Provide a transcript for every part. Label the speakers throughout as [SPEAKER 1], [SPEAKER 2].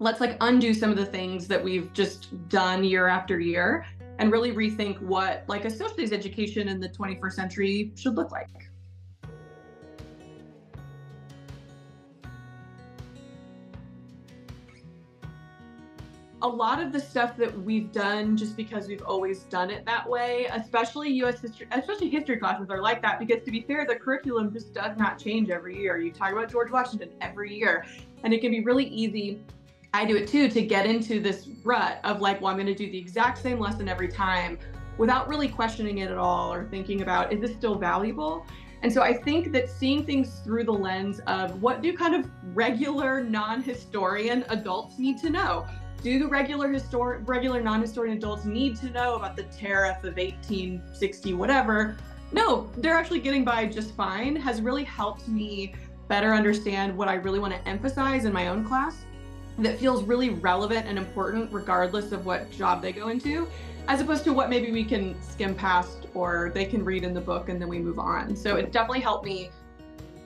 [SPEAKER 1] let's like undo some of the things that we've just done year after year and really rethink what like a social studies education in the 21st century should look like. A lot of the stuff that we've done just because we've always done it that way, especially US history, especially history classes are like that because to be fair, the curriculum just does not change every year. You talk about George Washington every year, and it can be really easy, I do it too, to get into this rut of like, well, I'm going to do the exact same lesson every time without really questioning it at all or thinking about, is this still valuable? And so I think that seeing things through the lens of what do kind of regular non-historian adults need to know? Do the regular non-historian adults need to know about the tariff of 1860, whatever? No, they're actually getting by just fine, has really helped me better understand what I really want to emphasize in my own class that feels really relevant and important regardless of what job they go into, as opposed to what maybe we can skim past or they can read in the book and then we move on. So it definitely helped me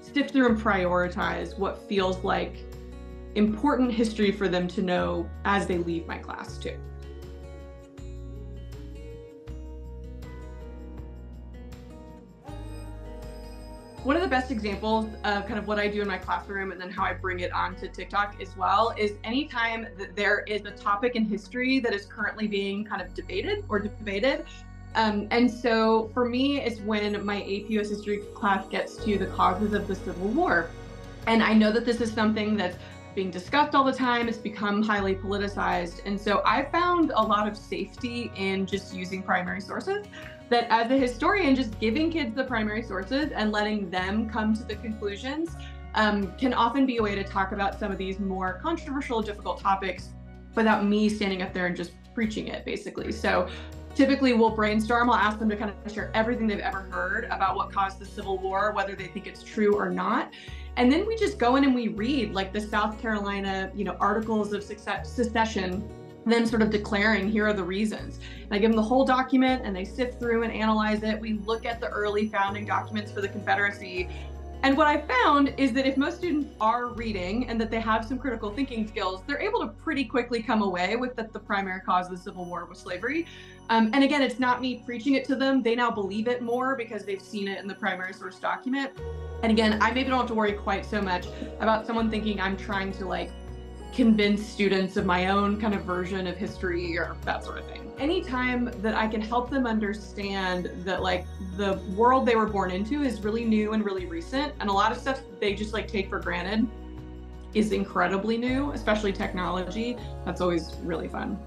[SPEAKER 1] sift through and prioritize what feels like important history for them to know as they leave my class too. One of the best examples of kind of what I do in my classroom and then how I bring it onto TikTok as well is anytime that there is a topic in history that is currently being kind of debated or debated. And so for me, it's when my AP US history class gets to the causes of the Civil War. And I know that this is something that's being discussed all the time. It's become highly politicized. And so I found a lot of safety in just using primary sources, that as a historian, just giving kids the primary sources and letting them come to the conclusions can often be a way to talk about some of these more controversial, difficult topics without me standing up there and just preaching it, basically. So typically we'll brainstorm. I'll ask them to kind of share everything they've ever heard about what caused the Civil War, whether they think it's true or not. And then we just go in and we read like the South Carolina, articles of secession, them sort of declaring, here are the reasons. And I give them the whole document and they sift through and analyze it. We look at the early founding documents for the Confederacy. And what I found is that if most students are reading and that they have some critical thinking skills, they're able to pretty quickly come away with that the primary cause of the Civil War was slavery. And again, it's not me preaching it to them. They now believe it more because they've seen it in the primary source document. And again, I maybe don't have to worry quite so much about someone thinking I'm trying to like convince students of my own kind of version of history or that sort of thing. Anytime that I can help them understand that like the world they were born into is really new and really recent, and a lot of stuff they just like take for granted is incredibly new, especially technology, that's always really fun.